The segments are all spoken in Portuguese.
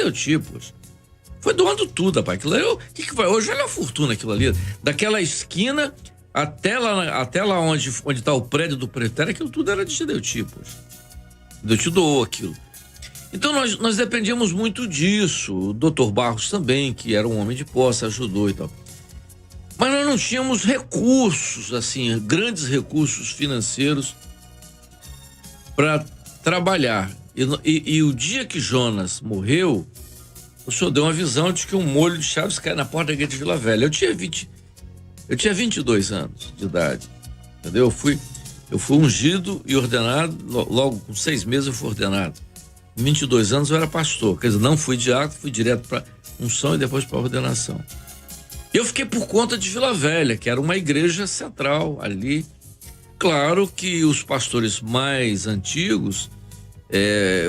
deu tipos. Foi doando tudo, rapaz. Aquilo aí, que vai? Hoje olha a fortuna aquilo ali. Daquela esquina até lá onde tá o prédio do presbitério, aquilo tudo era de Gideutipos. Gideutipos doou aquilo. Então nós dependíamos muito disso. O doutor Barros também, que era um homem de posse, ajudou e tal. Mas nós não tínhamos recursos, assim, grandes recursos financeiros para trabalhar. E o dia que Jonas morreu, o senhor deu uma visão de que um molho de chaves cai na porta da igreja de Vila Velha. Eu tinha 22 anos de idade, entendeu? Eu fui ungido e ordenado, logo com 6 meses eu fui ordenado. Com 22 anos eu era pastor, quer dizer, não fui diácono, fui direto para unção e depois para ordenação. Eu fiquei por conta de Vila Velha, que era uma igreja central ali. Claro que os pastores mais antigos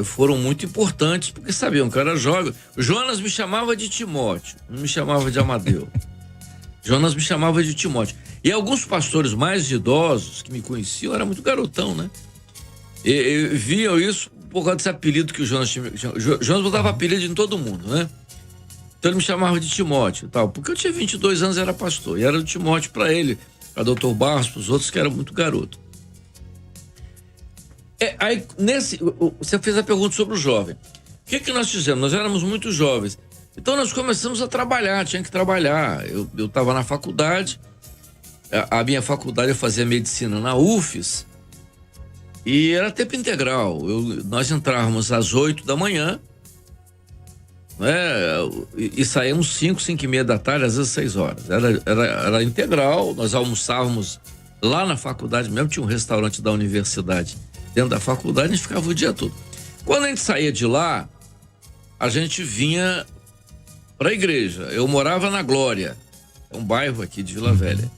foram muito importantes, porque sabiam que eu era jovem. O Jonas me chamava de Timóteo, não me chamava de Amadeu. Jonas me chamava de Timóteo. E alguns pastores mais idosos que me conheciam, eu era muito garotão, né? E viam isso por causa desse apelido que o Jonas tinha. Jonas botava apelido em todo mundo, né? Então ele me chamava de Timóteo e tal, porque eu tinha 22 anos e era pastor. E era o Timóteo para ele, para doutor Barros, para os outros que eram muito garoto. Aí, você fez a pergunta sobre o jovem. O que nós fizemos? Nós éramos muito jovens. Então nós começamos a trabalhar, tinha que trabalhar. Eu estava na faculdade, a minha faculdade eu fazia medicina na UFES, e era tempo integral. Nós entrávamos às 8 da manhã, né, e saímos 5h30 da tarde, às vezes 6 horas. Era integral, nós almoçávamos lá na faculdade mesmo, tinha um restaurante da universidade dentro da faculdade, a gente ficava o dia todo. Quando a gente saía de lá, a gente vinha para a igreja. Eu morava na Glória, é um bairro aqui de Vila Velha.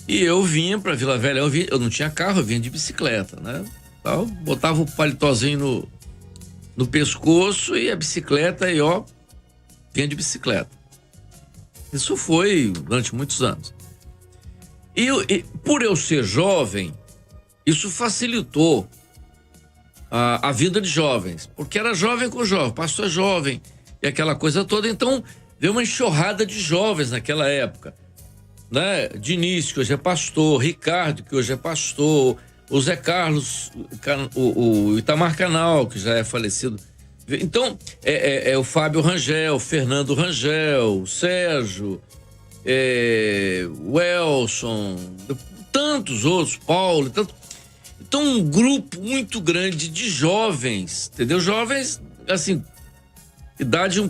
E eu vinha para Vila Velha, eu não tinha carro, eu vinha de bicicleta, né? Então, botava o paletózinho no pescoço e a bicicleta e vinha de bicicleta. Isso foi durante muitos anos. E por eu ser jovem, isso facilitou a vida de jovens, porque era jovem com jovem, pastor jovem e aquela coisa toda. Então veio uma enxurrada de jovens naquela época, né? Diniz, que hoje é pastor, Ricardo, que hoje é pastor, o Zé Carlos, o Itamar Canal, que já é falecido. Então o Fábio Rangel, o Fernando Rangel, o Sérgio, o Elson, tantos outros, Paulo, então um grupo muito grande de jovens, entendeu? Jovens, assim, idade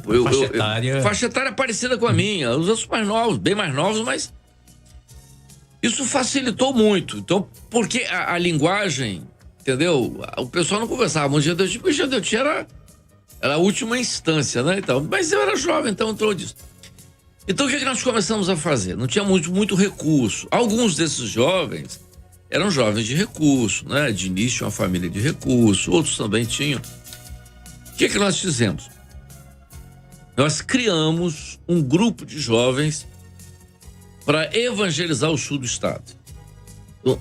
faixa etária parecida com a minha, os outros mais novos, bem mais novos, mas isso facilitou muito. Então, porque a linguagem, entendeu? O pessoal não conversava muito, porque o Gideutipos era a última instância, né? Então, mas eu era jovem, então entrou disso. Então o que nós começamos a fazer? Não tinha muito recurso. Alguns desses jovens eram jovens de recurso, né? De início, uma família de recurso, outros também tinham. O que nós fizemos? Nós criamos um grupo de jovens para evangelizar o sul do estado. Então,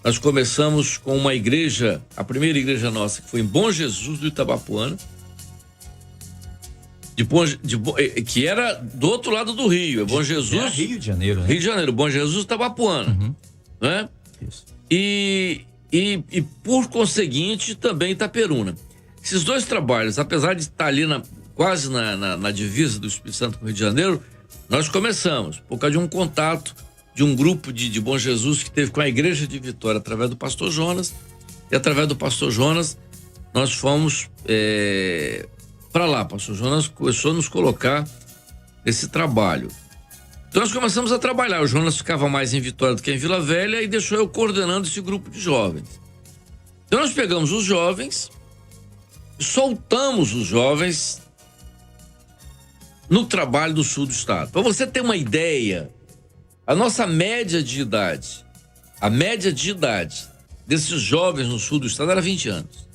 nós começamos com uma igreja, a primeira igreja nossa, que foi em Bom Jesus do Itabapoana, que era do outro lado do Rio, é Bom Jesus. Rio de Janeiro, né? Rio de Janeiro, Bom Jesus do Itabapoana, né? Isso. E por conseguinte também Itaperuna. Esses dois trabalhos, apesar de estar ali quase na divisa do Espírito Santo com o Rio de Janeiro, nós começamos por causa de um contato de um grupo de Bom Jesus que teve com a igreja de Vitória através do pastor Jonas, e através do pastor Jonas nós fomos para lá. O pastor Jonas começou a nos colocar nesse trabalho. Então nós começamos a trabalhar. O Jonas ficava mais em Vitória do que em Vila Velha e deixou eu coordenando esse grupo de jovens. Então nós pegamos os jovens, soltamos os jovens no trabalho do sul do estado. Para você ter uma ideia, a nossa média de idade, desses jovens no sul do estado era 20 anos.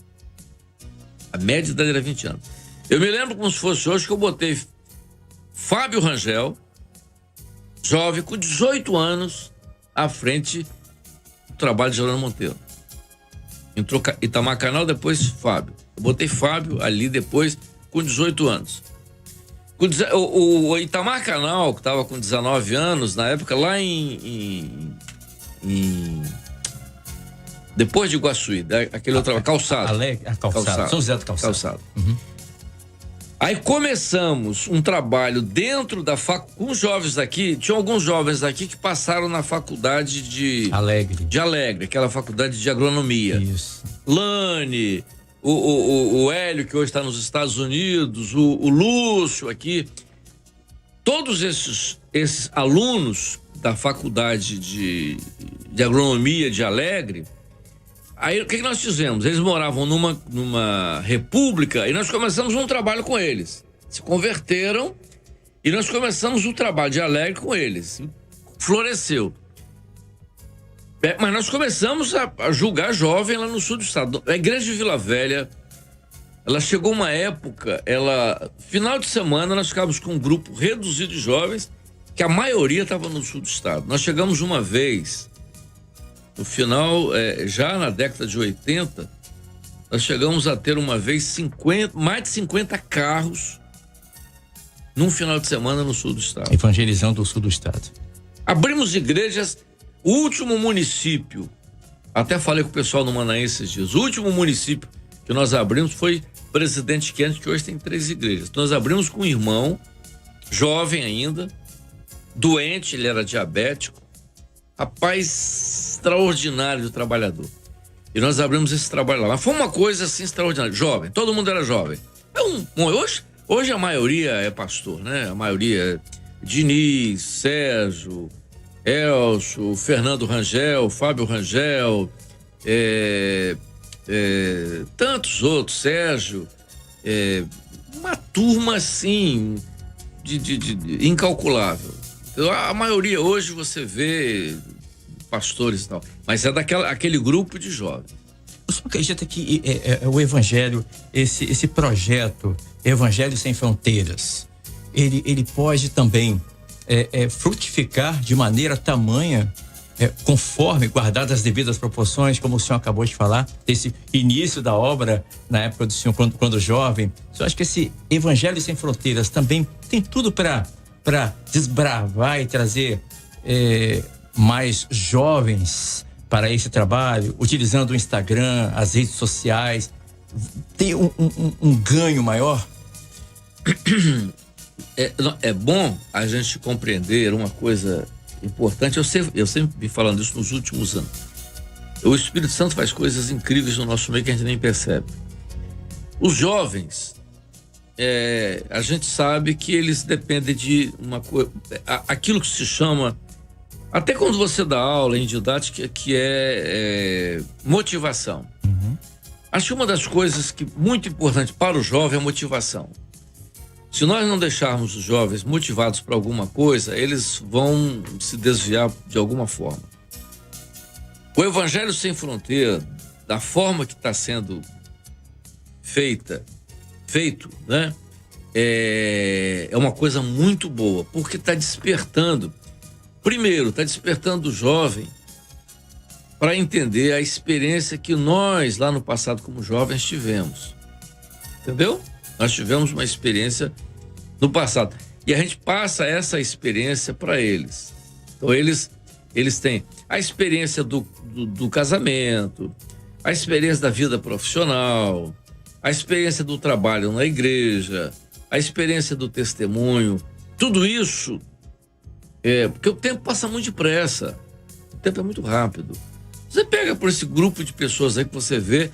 A média de idade era 20 anos. Eu me lembro como se fosse hoje que eu botei Fábio Rangel, jovem com 18 anos, à frente do trabalho de Geraldo Monteiro. Entrou Itamar Canal, depois Fábio. Eu botei Fábio ali, depois com 18 anos. O Itamar Canal, que estava com 19 anos, na época, lá depois de Iguaçuí, aquele outro Calçado. Calçado. São José do Calçado. Uhum. Aí começamos um trabalho dentro da com os jovens daqui. Tinha alguns jovens aqui que passaram na faculdade de Alegre, aquela faculdade de agronomia. Isso. Lane, o Hélio, que hoje está nos Estados Unidos, o Lúcio aqui. Todos esses alunos da faculdade de agronomia de Alegre. Aí o que nós fizemos? Eles moravam numa república e nós começamos um trabalho com eles. Se converteram e nós começamos um trabalho de Alegre com eles. Floresceu. Mas nós começamos a julgar jovem lá no sul do estado. A igreja de Vila Velha, ela chegou uma época, final de semana nós ficávamos com um grupo reduzido de jovens, que a maioria estava no sul do estado. Nós chegamos uma vez, no final, já na década de 80, nós chegamos a ter uma vez mais de 50 carros num final de semana no sul do estado. Evangelizando o sul do estado. Abrimos igrejas. O último município, até falei com o pessoal no Manaim esses dias, o último município que nós abrimos foi Presidente Kennedy, que hoje tem 3 igrejas. Nós abrimos com um irmão, jovem ainda, doente, ele era diabético, rapaz extraordinário de trabalhador. E nós abrimos esse trabalho lá. Mas foi uma coisa assim extraordinária. Jovem, todo mundo era jovem. Hoje a maioria é pastor, né? A maioria é Diniz, Sérgio, Elcio, Fernando Rangel, Fábio Rangel, tantos outros, Sérgio, uma turma assim de incalculável. Então, a maioria hoje você vê pastores e tal, mas é aquele grupo de jovens. O senhor acredita que o Evangelho, esse projeto Evangelho Sem Fronteiras, ele pode também frutificar de maneira tamanha, conforme guardadas as devidas proporções, como o senhor acabou de falar, esse início da obra na época do senhor, quando jovem? O senhor acha que esse Evangelho Sem Fronteiras também tem tudo para desbravar e trazer mais jovens para esse trabalho, utilizando o Instagram, as redes sociais, tem um ganho maior? É bom a gente compreender uma coisa importante. Eu sempre vim falando isso nos últimos anos. O Espírito Santo faz coisas incríveis no nosso meio que a gente nem percebe. Os jovens, a gente sabe que eles dependem de uma coisa, aquilo que se chama, até quando você dá aula em didática, que é motivação. Uhum. Acho que uma das coisas muito importante para o jovem é a motivação. Se nós não deixarmos os jovens motivados para alguma coisa, eles vão se desviar de alguma forma. O Evangelho Sem Fronteira, da forma que está sendo feito, né? É uma coisa muito boa, porque está despertando. Primeiro, está despertando o jovem para entender a experiência que nós, lá no passado, como jovens, tivemos. Entendeu? Nós tivemos uma experiência no passado. E a gente passa essa experiência para eles. Então, eles têm a experiência do casamento, a experiência da vida profissional, a experiência do trabalho na igreja, a experiência do testemunho. Tudo isso, porque o tempo passa muito depressa. O tempo é muito rápido. Você pega por esse grupo de pessoas aí que você vê,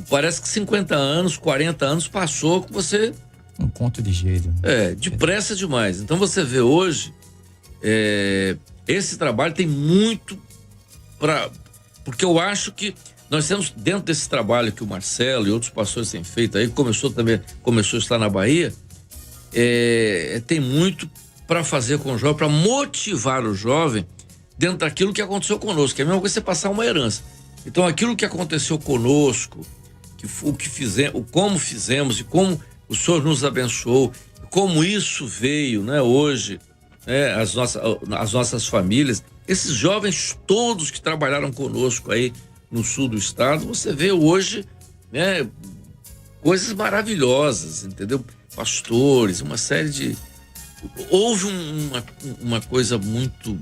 parece que 50 anos, 40 anos passou que você... Um ponto ligeiro. Depressa demais. Então você vê hoje, esse trabalho tem muito porque eu acho que nós temos, dentro desse trabalho que o Marcelo e outros pastores têm feito aí, começou a estar na Bahia, tem muito para fazer com o jovem, para motivar o jovem dentro daquilo que aconteceu conosco, que é a mesma coisa você passar uma herança. Então, aquilo que aconteceu conosco, como fizemos e como o Senhor nos abençoou, como isso veio, né, hoje, as nossas famílias, esses jovens todos que trabalharam conosco aí no sul do estado, você vê hoje, né, coisas maravilhosas, entendeu? Pastores, uma série de... Houve uma coisa muito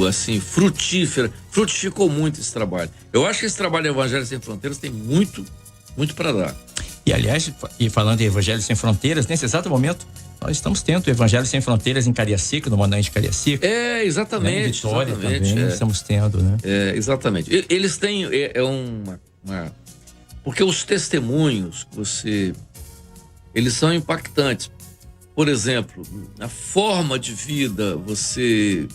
assim, frutífera, frutificou muito esse trabalho. Eu acho que esse trabalho de Evangelho Sem Fronteiras tem muito para dar. E aliás, e falando em Evangelho Sem Fronteiras, nesse exato momento, nós estamos tendo o Evangelho Sem Fronteiras em Cariacica, no Manante de Cariacica. Exatamente. Em Vitória exatamente, também, estamos tendo, né? Exatamente. Eles têm, porque os testemunhos, eles são impactantes. Por exemplo, a forma de vida, você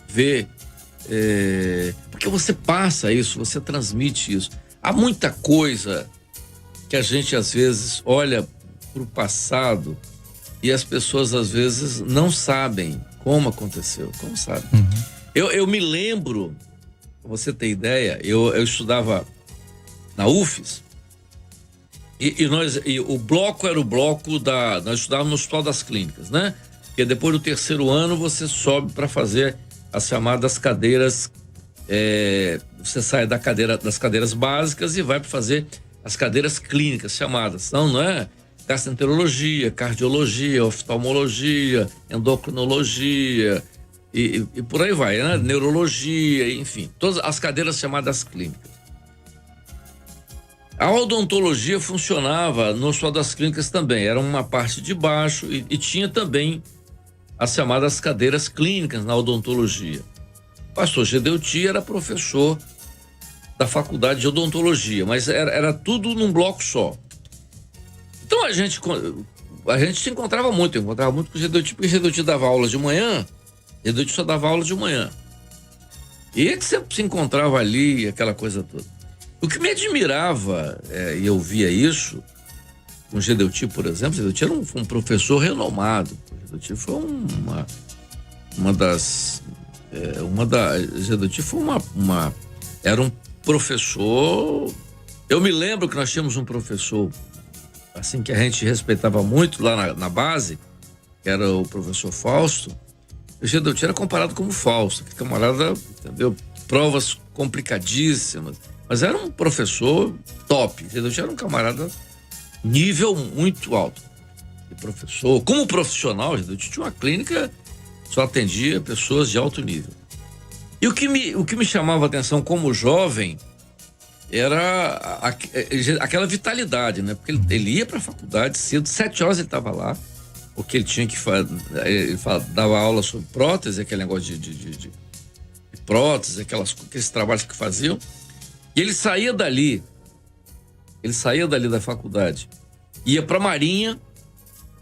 vê, porque você passa isso, você transmite isso. Há muita coisa que a gente às vezes olha para o passado e as pessoas às vezes não sabem como aconteceu, como sabe. Eu me lembro, pra você ter ideia, eu estudava na UFES e o bloco era o bloco nós estudávamos no Hospital das Clínicas, né? Porque depois do terceiro ano você sobe para fazer as chamadas cadeiras, você sai das cadeiras básicas e vai para fazer as cadeiras clínicas chamadas, não é? Gastroenterologia, cardiologia, oftalmologia, endocrinologia e por aí vai, né? Neurologia, enfim, todas as cadeiras chamadas clínicas. A odontologia funcionava no Hospital das Clínicas também, era uma parte de baixo e tinha também as chamadas cadeiras clínicas na odontologia. O pastor Gedeuti era professor da faculdade de odontologia, mas era tudo num bloco só. Então a gente se encontrava muito, eu encontrava muito com o Gedeuti, porque o Gedeuti dava aula de manhã, o Gedeuti só dava aula de manhã. E é que você se encontrava ali, aquela coisa toda. O que me admirava, e eu via isso, com o Gedeuti, por exemplo, o Gedeuti era um professor renomado. O Gedeuti foi Gedeuti foi era um professor. Eu me lembro que nós tínhamos um professor, assim, que a gente respeitava muito lá na base, que era o professor Fausto. O Gedeuti era comparado como Fausto, que camarada, entendeu? Provas complicadíssimas. Mas era um professor top. Gedeuti era um camarada nível muito alto. De professor, como profissional, Gedeuti tinha uma clínica, só atendia pessoas de alto nível. E o que me chamava a atenção como jovem era aquela vitalidade, né? Porque ele ia para a faculdade cedo, 7 horas ele estava lá, porque ele tinha que dava aula sobre prótese, aquele negócio de prótese, aqueles trabalhos que faziam. E ele saía dali da faculdade, ia para a Marinha,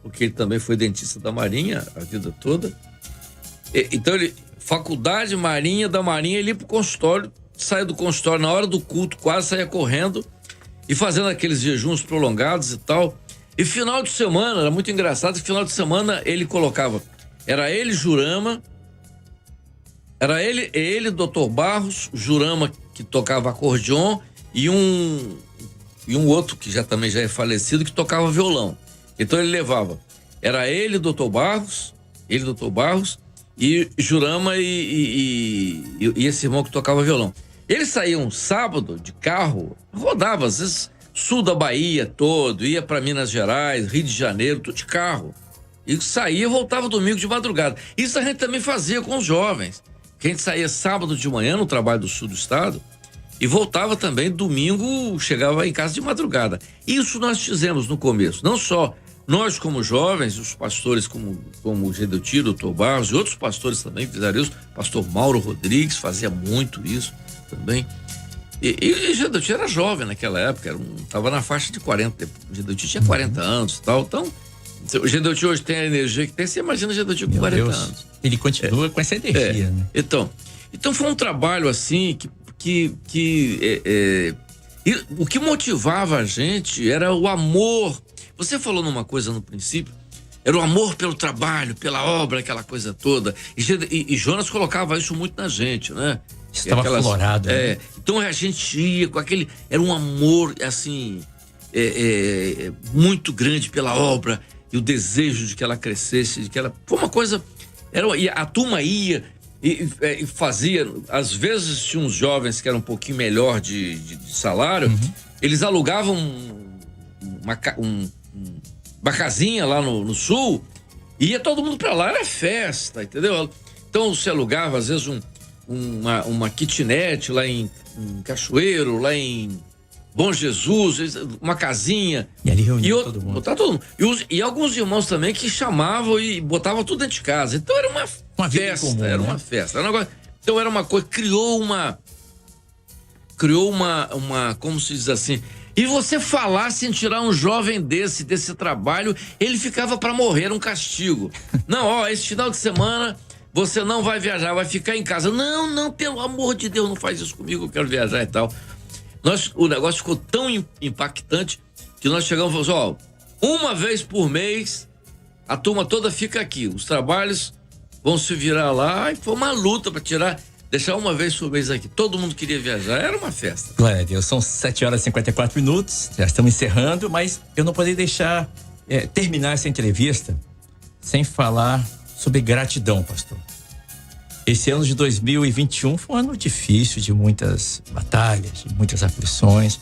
porque ele também foi dentista da Marinha a vida toda. Então faculdade, Marinha, da Marinha, ele ia pro consultório, saia do consultório na hora do culto, quase saía correndo e fazendo aqueles jejuns prolongados e tal. E final de semana, era muito engraçado, que final de semana ele colocava, era ele, Jurama, era ele, Dr. Barros, Jurama, que tocava acordeon, e um outro que também já é falecido, que tocava violão. Então ele levava, era ele, Dr. Barros, e Jurama e esse irmão que tocava violão. Eles saíam sábado de carro, rodava às vezes sul da Bahia todo, ia para Minas Gerais, Rio de Janeiro, tudo de carro. E saía e voltava domingo de madrugada. Isso a gente também fazia com os jovens. Que a gente saía sábado de manhã no trabalho do sul do estado e voltava também domingo, chegava em casa de madrugada. Isso nós fizemos no começo, não só nós como jovens, os pastores como o Gedeuti, o Dr. Barros e outros pastores também fizeram isso. O pastor Mauro Rodrigues fazia muito isso também. E Gedeuti era jovem naquela época, estava na faixa de 40, o Gedeuti tinha 40 anos e tal, então o Gedeuti hoje tem a energia que tem, você imagina o Gedeuti com 40 anos. Ele continua com essa energia, né? Então foi um trabalho assim e o que motivava a gente era o amor. Você falou numa coisa no princípio, era o amor pelo trabalho, pela obra, aquela coisa toda. E Jonas colocava isso muito na gente, né? Estava aflorado. Né? Então a gente ia com aquele... Era um amor, assim, muito grande pela obra e o desejo de que ela crescesse, de que ela... Foi uma coisa... a turma ia e fazia... Às vezes tinha uns jovens que eram um pouquinho melhor de salário, eles alugavam uma casinha lá no sul, e ia todo mundo pra lá, era festa, entendeu? Então você alugava às vezes uma kitnet lá em Cachoeiro, lá em Bom Jesus, uma casinha. E ali reunia todo mundo. Botar todo mundo. E alguns irmãos também que chamavam e botavam tudo dentro de casa. Então era uma festa, comum, era, né? Uma festa. Era um negócio, então era uma coisa, criou uma, como se diz assim, e você falasse em tirar um jovem desse trabalho, ele ficava para morrer, era um castigo. Não, esse final de semana você não vai viajar, vai ficar em casa. Não, pelo amor de Deus, não faz isso comigo, eu quero viajar e tal. O negócio ficou tão impactante que nós chegamos e falamos, uma vez por mês a turma toda fica aqui, os trabalhos vão se virar lá, e foi uma luta para deixar uma vez por mês aqui. Todo mundo queria viajar, era uma festa. Glória a Deus, são 7h54, já estamos encerrando, mas eu não poderia deixar terminar essa entrevista sem falar sobre gratidão, pastor. Esse ano de 2021 foi um ano difícil, de muitas batalhas, de muitas aflições,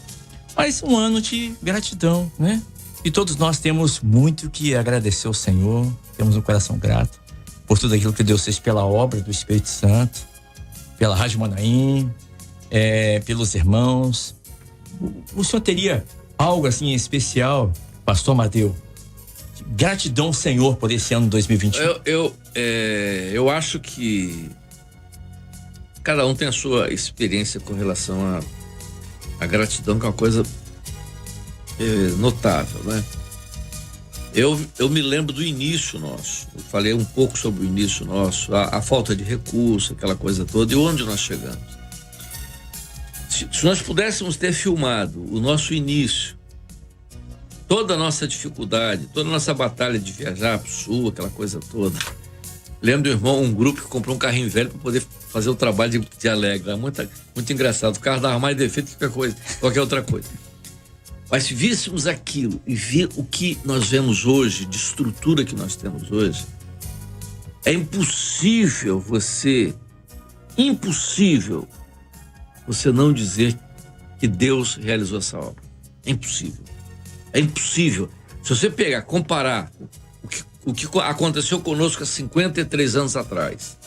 mas um ano de gratidão, né? E todos nós temos muito que agradecer ao Senhor, temos um coração grato por tudo aquilo que Deus fez pela obra do Espírito Santo, pela Rádio Manaim, pelos irmãos. O senhor teria algo assim especial, pastor Amadeu? Gratidão ao Senhor por esse ano 2021. Eu acho que cada um tem a sua experiência com relação à gratidão, que é uma coisa notável, né? Eu me lembro do início nosso, eu falei um pouco sobre o início nosso, a falta de recurso, aquela coisa toda, e onde nós chegamos. Se nós pudéssemos ter filmado o nosso início, toda a nossa dificuldade, toda a nossa batalha de viajar pro sul, aquela coisa toda. Lembro do irmão, um grupo que comprou um carrinho velho para poder fazer o trabalho de Alegre. Muito engraçado. O carro dava mais defeito que qualquer outra coisa. Mas se víssemos aquilo e ver o que nós vemos hoje, de estrutura que nós temos hoje, é impossível você não dizer que Deus realizou essa obra. É impossível. É impossível. Se você comparar o que aconteceu conosco há 53 anos atrás,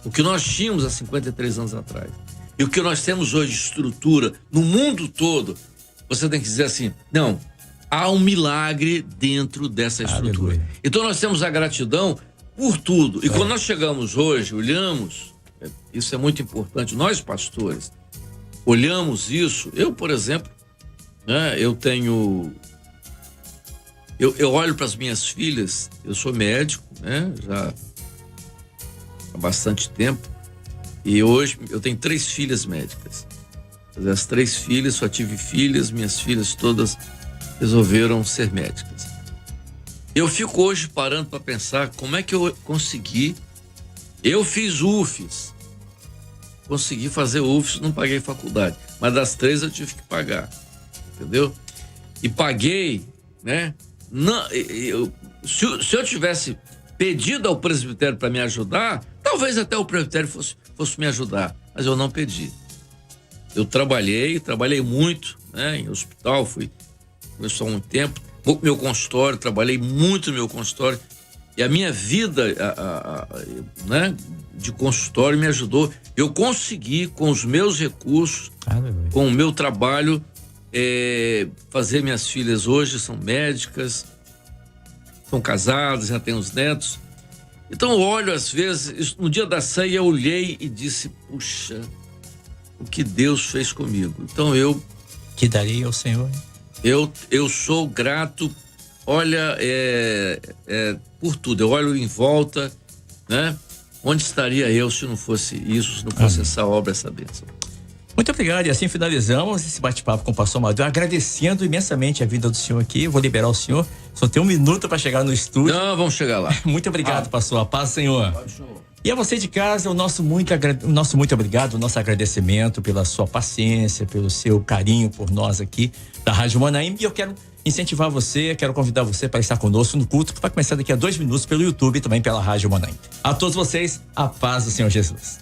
o que nós tínhamos há 53 anos atrás, e o que nós temos hoje de estrutura no mundo todo, você tem que dizer assim, não, há um milagre dentro dessa estrutura. Aleluia. Então nós temos a gratidão por tudo. E quando nós chegamos hoje, olhamos, isso é muito importante, nós pastores, olhamos isso, eu, por exemplo, né, eu olho para as minhas filhas, eu sou médico, né, já há bastante tempo, e hoje eu tenho 3 filhas médicas. As 3 filhas, só tive filhas, minhas filhas todas resolveram ser médicas. Eu fico hoje parando para pensar como é que eu consegui. Eu fiz UFES, consegui fazer UFES, não paguei faculdade, mas das 3 eu tive que pagar, entendeu? E paguei, né? Não, se eu tivesse pedido ao presbitério para me ajudar, talvez até o presbitério fosse me ajudar, mas eu não pedi. Eu trabalhei muito, né, em hospital, fui só um tempo, meu consultório, trabalhei muito no meu consultório, e a minha vida né, de consultório me ajudou. Eu consegui, com os meus recursos, com o meu trabalho, fazer. Minhas filhas hoje são médicas, são casadas, já têm os netos. Então eu olho às vezes, no dia da ceia eu olhei e disse, puxa, o que Deus fez comigo. Então que darei ao Senhor. Eu sou grato, olha, por tudo. Eu olho em volta, né? Onde estaria eu se não fosse isso, se não fosse essa obra, essa bênção? Muito obrigado, e assim finalizamos esse bate-papo com o pastor Amadeu, agradecendo imensamente a vida do senhor aqui. Eu vou liberar o senhor, só tem 1 minuto para chegar no estúdio. Não, vamos chegar lá. Muito obrigado, pastor. A paz, Senhor. E a você de casa, o nosso muito obrigado, o nosso agradecimento pela sua paciência, pelo seu carinho por nós aqui da Rádio Manaim. E eu quero incentivar você, quero convidar você para estar conosco no culto que vai começar daqui a 2 minutos pelo YouTube e também pela Rádio Manaim. A todos vocês, a paz do Senhor Jesus.